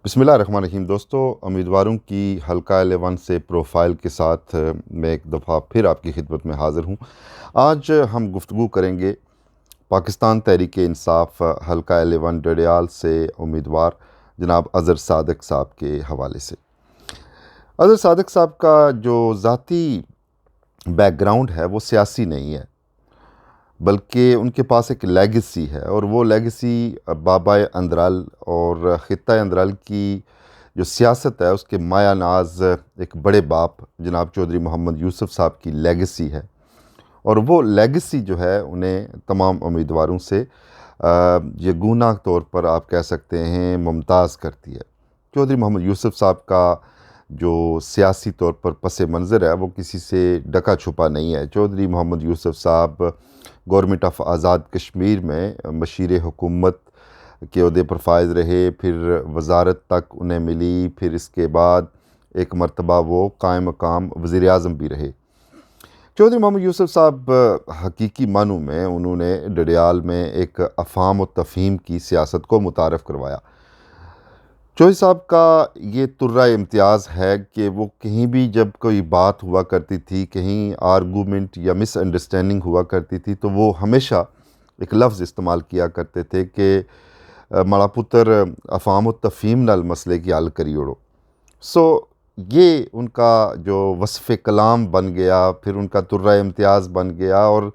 بسم اللہ الرحمن الرحیم دوستو، امیدواروں کی حلقہ 11 سے پروفائل کے ساتھ میں ایک دفعہ پھر آپ کی خدمت میں حاضر ہوں۔ آج ہم گفتگو کریں گے پاکستان تحریک انصاف حلقہ 11 ڈڈیال سے امیدوار جناب اظہر صادق صاحب کے حوالے سے۔ اظہر صادق صاحب کا جو ذاتی بیک گراؤنڈ ہے وہ سیاسی نہیں ہے، بلکہ ان کے پاس ایک لیگسی ہے، اور وہ لیگسی بابا اندرال اور خطہ اندرال کی جو سیاست ہے اس کے مایہ ناز ایک بڑے باپ جناب چودھری محمد یوسف صاحب کی لیگسی ہے، اور وہ لیگسی جو ہے انہیں تمام امیدواروں سے یہ گوناہ طور پر آپ کہہ سکتے ہیں ممتاز کرتی ہے۔ چودھری محمد یوسف صاحب کا جو سیاسی طور پر پس منظر ہے وہ کسی سے ڈکا چھپا نہیں ہے۔ چودھری محمد یوسف صاحب گورنمنٹ آف آزاد کشمیر میں مشیر حکومت کے عہدے پر فائز رہے، پھر وزارت تک انہیں ملی، پھر اس کے بعد ایک مرتبہ وہ قائم مقام وزیر اعظم بھی رہے۔ چودھری محمد یوسف صاحب حقیقی معنوں میں انہوں نے ڈڈیال میں ایک افہام و تفہیم کی سیاست کو متعارف کروایا۔ چودھری صاحب کا یہ طرہ امتیاز ہے کہ وہ کہیں بھی جب کوئی بات ہوا کرتی تھی، کہیں آرگومنٹ یا مس انڈرسٹینڈنگ ہوا کرتی تھی، تو وہ ہمیشہ ایک لفظ استعمال کیا کرتے تھے کہ ماڑا پتر افہام و تفہیم نال مسئلے کی حل کری اوڑو۔ یہ ان کا جو وصف کلام بن گیا، پھر ان کا طرہ امتیاز بن گیا، اور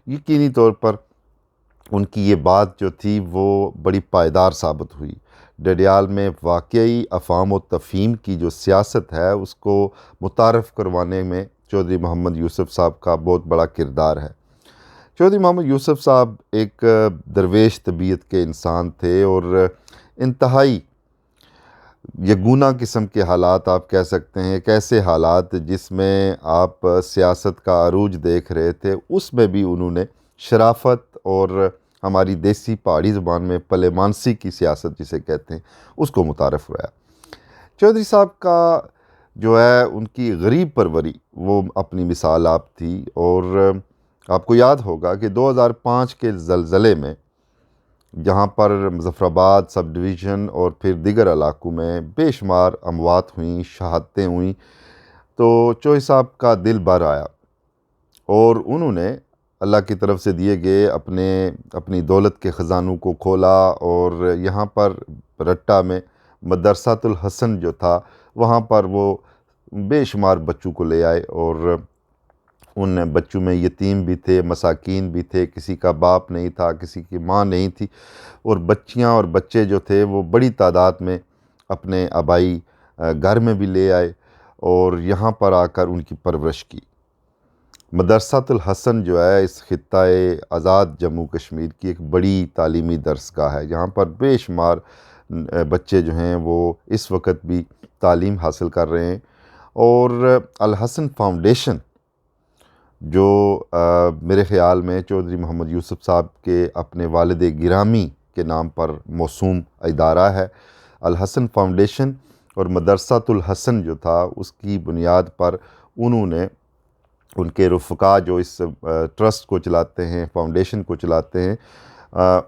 یقینی طور پر ان کی یہ بات جو تھی وہ بڑی پائیدار ثابت ہوئی۔ ڈڈیال میں واقعی افہام و تفہیم کی جو سیاست ہے اس کو متعارف کروانے میں چودھری محمد یوسف صاحب کا بہت بڑا کردار ہے۔ چودھری محمد یوسف صاحب ایک درویش طبیعت کے انسان تھے، اور انتہائی یہ گوناہ قسم کے حالات آپ کہہ سکتے ہیں، ایک ایسے حالات جس میں آپ سیاست کا عروج دیکھ رہے تھے، اس میں بھی انہوں نے شرافت اور ہماری دیسی پہاڑی زبان میں پلے مانسی کی سیاست جسے کہتے ہیں اس کو متعارف ہوا۔ چودھری صاحب کا جو ہے ان کی غریب پروری وہ اپنی مثال آپ تھی، اور آپ کو یاد ہوگا کہ 2005 کے زلزلے میں جہاں پر مظفر آباد سب ڈویژن اور پھر دیگر علاقوں میں بے شمار اموات ہوئیں، شہادتیں ہوئیں، تو چودھری صاحب کا دل بھر آیا، اور انہوں نے اللہ کی طرف سے دیے گئے اپنی دولت کے خزانوں کو کھولا، اور یہاں پر رٹا میں مدرسۃ الحسن جو تھا وہاں پر وہ بے شمار بچوں کو لے آئے، اور ان بچوں میں یتیم بھی تھے، مساکین بھی تھے، کسی کا باپ نہیں تھا، کسی کی ماں نہیں تھی، اور بچیاں اور بچے جو تھے وہ بڑی تعداد میں اپنے آبائی گھر میں بھی لے آئے، اور یہاں پر آ کر ان کی پرورش کی۔ مدرسۃ الحسن جو ہے اس خطۂ آزاد جموں کشمیر کی ایک بڑی تعلیمی درسگاہ ہے، یہاں پر بے شمار بچے جو ہیں وہ اس وقت بھی تعلیم حاصل کر رہے ہیں۔ اور الحسن فاؤنڈیشن جو میرے خیال میں چودھری محمد یوسف صاحب کے اپنے والد گرامی کے نام پر موسوم ادارہ ہے، الحسن فاؤنڈیشن، اور مدرسۃ الحسن جو تھا اس کی بنیاد پر انہوں نے ان کے رفقا جو اس ٹرسٹ کو چلاتے ہیں، فاؤنڈیشن کو چلاتے ہیں،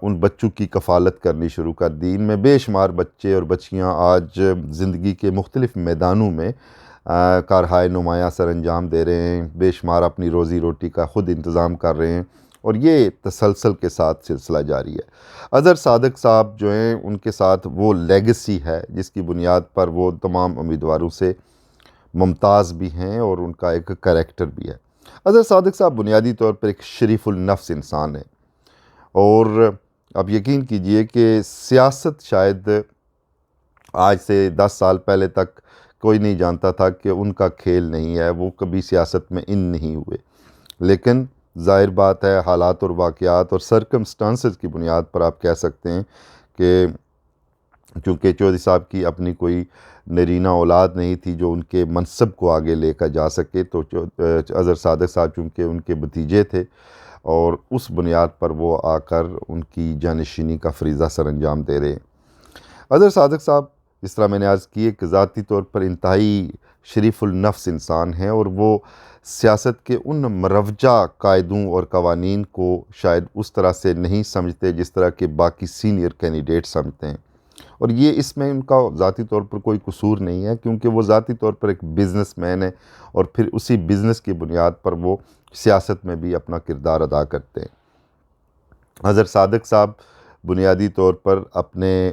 ان بچوں کی کفالت کرنی شروع کر دی۔ ان میں بے شمار بچے اور بچیاں آج زندگی کے مختلف میدانوں میں کارہائے نمایاں سر انجام دے رہے ہیں، بے شمار اپنی روزی روٹی کا خود انتظام کر رہے ہیں، اور یہ تسلسل کے ساتھ سلسلہ جاری ہے۔ اظہر صادق صاحب جو ہیں ان کے ساتھ وہ لیگسی ہے جس کی بنیاد پر وہ تمام امیدواروں سے ممتاز بھی ہیں، اور ان کا ایک کریکٹر بھی ہے۔ اظہر صادق صاحب بنیادی طور پر ایک شریف النفس انسان ہے، اور اب یقین کیجئے کہ سیاست شاید آج سے 10 سال پہلے تک کوئی نہیں جانتا تھا کہ ان کا کھیل نہیں ہے، وہ کبھی سیاست میں ان نہیں ہوئے، لیکن ظاہر بات ہے حالات اور واقعات اور سرکمسٹانسز کی بنیاد پر آپ کہہ سکتے ہیں کہ چونکہ چودھری صاحب کی اپنی کوئی نرینہ اولاد نہیں تھی جو ان کے منصب کو آگے لے کر جا سکے، تو اظہر صادق صاحب چونکہ ان کے بھتیجے تھے، اور اس بنیاد پر وہ آ کر ان کی جانشینی کا فریضہ سر انجام دے رہے ہیں۔ اظہر صادق صاحب جس طرح میں نے عرض کی کہ ذاتی طور پر انتہائی شریف النفس انسان ہیں، اور وہ سیاست کے ان مروجہ قاعدوں اور قوانین کو شاید اس طرح سے نہیں سمجھتے جس طرح کہ باقی سینئر کینڈیڈیٹ سمجھتے ہیں، اور یہ اس میں ان کا ذاتی طور پر کوئی قصور نہیں ہے، کیونکہ وہ ذاتی طور پر ایک بزنس مین ہے، اور پھر اسی بزنس کی بنیاد پر وہ سیاست میں بھی اپنا کردار ادا کرتے ہیں۔ اظہر صادق صاحب بنیادی طور پر اپنے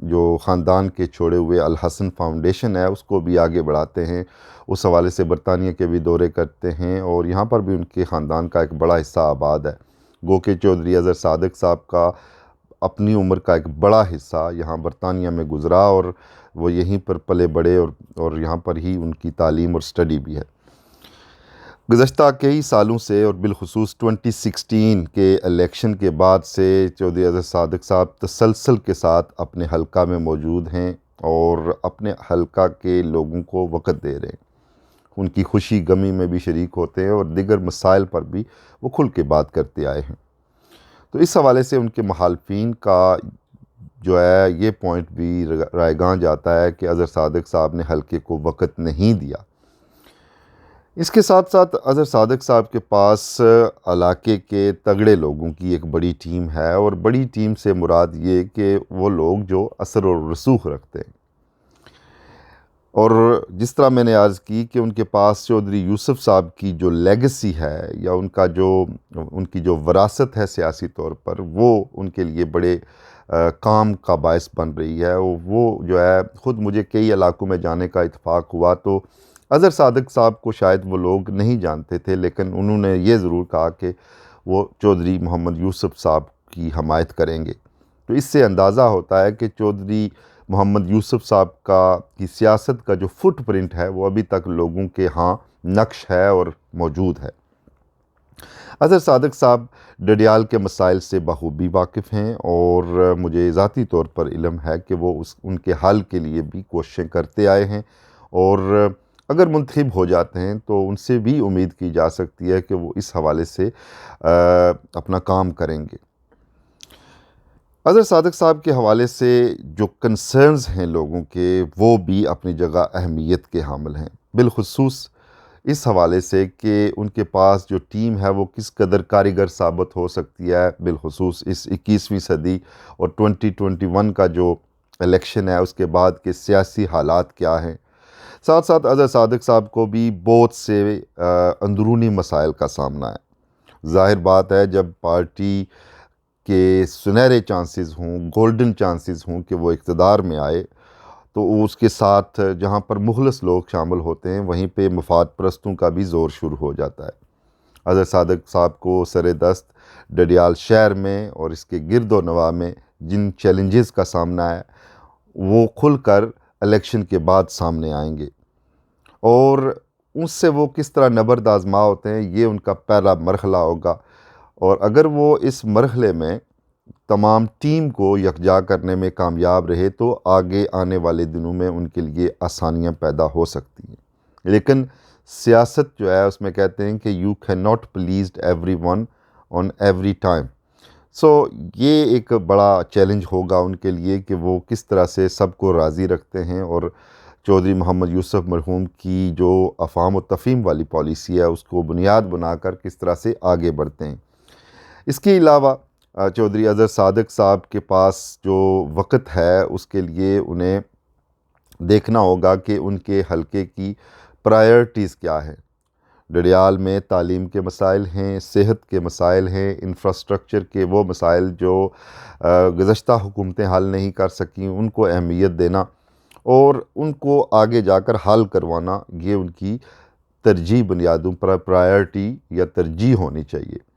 جو خاندان کے چھوڑے ہوئے الحسن فاؤنڈیشن ہے اس کو بھی آگے بڑھاتے ہیں، اس حوالے سے برطانیہ کے بھی دورے کرتے ہیں، اور یہاں پر بھی ان کے خاندان کا ایک بڑا حصہ آباد ہے۔ گو کہ چودھری اظہر صادق صاحب کا اپنی عمر کا ایک بڑا حصہ یہاں برطانیہ میں گزرا، اور وہ یہیں پر پلے بڑھے، اور یہاں پر ہی ان کی تعلیم اور سٹڈی بھی ہے۔ گزشتہ کئی سالوں سے، اور بالخصوص 2016 کے الیکشن کے بعد سے، چودھری اظہر صادق صاحب تسلسل کے ساتھ اپنے حلقہ میں موجود ہیں اور اپنے حلقہ کے لوگوں کو وقت دے رہے ہیں، ان کی خوشی غمی میں بھی شریک ہوتے ہیں، اور دیگر مسائل پر بھی وہ کھل کے بات کرتے آئے ہیں۔ تو اس حوالے سے ان کے مخالفین کا جو ہے یہ پوائنٹ بھی رائگاں جاتا ہے کہ اظہر صادق صاحب نے حلقے کو وقت نہیں دیا۔ اس کے ساتھ ساتھ اظہر صادق صاحب کے پاس علاقے کے تگڑے لوگوں کی ایک بڑی ٹیم ہے، اور بڑی ٹیم سے مراد یہ کہ وہ لوگ جو اثر و رسوخ رکھتے ہیں، اور جس طرح میں نے عرض کی کہ ان کے پاس چودھری یوسف صاحب کی جو لیگسی ہے، یا ان کی جو وراثت ہے سیاسی طور پر، وہ ان کے لیے بڑے کام کا باعث بن رہی ہے۔ وہ جو ہے، خود مجھے کئی علاقوں میں جانے کا اتفاق ہوا تو اظہر صادق صاحب کو شاید وہ لوگ نہیں جانتے تھے، لیکن انہوں نے یہ ضرور کہا کہ وہ چودھری محمد یوسف صاحب کی حمایت کریں گے۔ تو اس سے اندازہ ہوتا ہے کہ چودھری محمد یوسف صاحب کی سیاست کا جو فٹ پرنٹ ہے وہ ابھی تک لوگوں کے ہاں نقش ہے اور موجود ہے۔ اظہر صادق صاحب ڈڈیال کے مسائل سے بخوبی واقف ہیں، اور مجھے ذاتی طور پر علم ہے کہ وہ ان کے حل کے لیے بھی کوششیں کرتے آئے ہیں، اور اگر منتخب ہو جاتے ہیں تو ان سے بھی امید کی جا سکتی ہے کہ وہ اس حوالے سے اپنا کام کریں گے۔ اظہر صادق صاحب کے حوالے سے جو کنسرنز ہیں لوگوں کے، وہ بھی اپنی جگہ اہمیت کے حامل ہیں، بالخصوص اس حوالے سے کہ ان کے پاس جو ٹیم ہے وہ کس قدر کارگر ثابت ہو سکتی ہے، بالخصوص اس 21ویں صدی اور 2021 کا جو الیکشن ہے اس کے بعد کے سیاسی حالات کیا ہیں۔ ساتھ ساتھ اظہر صادق صاحب کو بھی بہت سے اندرونی مسائل کا سامنا ہے۔ ظاہر بات ہے، جب پارٹی کے سنہرے چانسز ہوں، گولڈن چانسز ہوں کہ وہ اقتدار میں آئے، تو اس کے ساتھ جہاں پر مخلص لوگ شامل ہوتے ہیں وہیں پہ مفاد پرستوں کا بھی زور شروع ہو جاتا ہے۔ اظہر صادق صاحب کو سر دست ڈڈیال شہر میں اور اس کے گرد و نواح میں جن چیلنجز کا سامنا ہے وہ کھل کر الیکشن کے بعد سامنے آئیں گے، اور اس سے وہ کس طرح نبرد آزما ہوتے ہیں یہ ان کا پہلا مرحلہ ہوگا، اور اگر وہ اس مرحلے میں تمام ٹیم کو یکجا کرنے میں کامیاب رہے تو آگے آنے والے دنوں میں ان کے لیے آسانیاں پیدا ہو سکتی ہیں۔ لیکن سیاست جو ہے اس میں کہتے ہیں کہ you can not pleased every one on every time, so یہ ایک بڑا چیلنج ہوگا ان کے لیے کہ وہ کس طرح سے سب کو راضی رکھتے ہیں، اور چودھری محمد یوسف مرحوم کی جو افہام و تفہیم والی پالیسی ہے اس کو بنیاد بنا کر کس طرح سے آگے بڑھتے ہیں۔ اس کے علاوہ چودھری اظہر صادق صاحب کے پاس جو وقت ہے اس کے لیے انہیں دیکھنا ہوگا کہ ان کے حلقے کی پرائرٹیز کیا ہے۔ ڈڈیال میں تعلیم کے مسائل ہیں، صحت کے مسائل ہیں، انفراسٹرکچر کے وہ مسائل جو گزشتہ حکومتیں حل نہیں کر سکیں ان کو اہمیت دینا اور ان کو آگے جا کر حل کروانا، یہ ان کی ترجیح بنیادوں پر پرائرٹی یا ترجیح ہونی چاہیے۔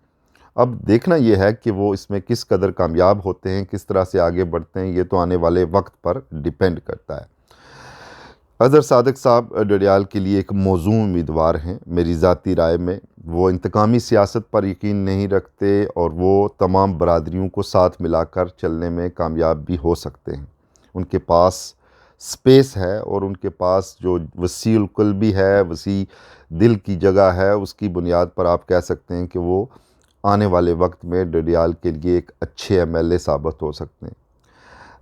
اب دیکھنا یہ ہے کہ وہ اس میں کس قدر کامیاب ہوتے ہیں، کس طرح سے آگے بڑھتے ہیں، یہ تو آنے والے وقت پر ڈیپینڈ کرتا ہے۔ اظہر صادق صاحب ڈڈیال کے لیے ایک موزوں امیدوار ہیں میری ذاتی رائے میں۔ وہ انتقامی سیاست پر یقین نہیں رکھتے اور وہ تمام برادریوں کو ساتھ ملا کر چلنے میں کامیاب بھی ہو سکتے ہیں۔ ان کے پاس سپیس ہے اور ان کے پاس جو وسیع القلبی ہے، وسیع دل کی جگہ ہے، اس کی بنیاد پر آپ کہہ سکتے ہیں کہ وہ آنے والے وقت میں ڈڈیال کے لیے ایک اچھے ایم ایل اے ثابت ہو سکتے ہیں۔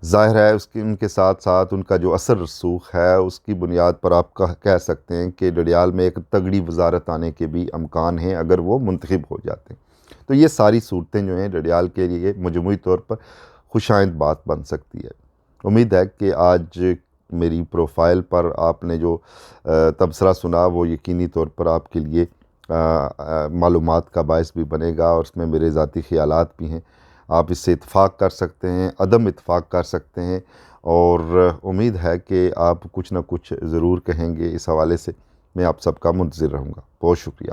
ظاہر ہے ان کے ساتھ ساتھ ان کا جو اثر رسوخ ہے اس کی بنیاد پر آپ کہہ سکتے ہیں کہ ڈڈیال میں ایک تگڑی وزارت آنے کے بھی امکان ہیں اگر وہ منتخب ہو جاتے ہیں۔ تو یہ ساری صورتیں جو ہیں ڈڈیال کے لیے مجموعی طور پر خوش آئند بات بن سکتی ہے۔ امید ہے کہ آج میری پروفائل پر آپ نے جو تبصرہ سنا وہ یقینی طور پر آپ کے لیے معلومات کا باعث بھی بنے گا، اور اس میں میرے ذاتی خیالات بھی ہیں۔ آپ اس سے اتفاق کر سکتے ہیں، عدم اتفاق کر سکتے ہیں، اور امید ہے کہ آپ کچھ نہ کچھ ضرور کہیں گے۔ اس حوالے سے میں آپ سب کا منتظر رہوں گا۔ بہت شکریہ۔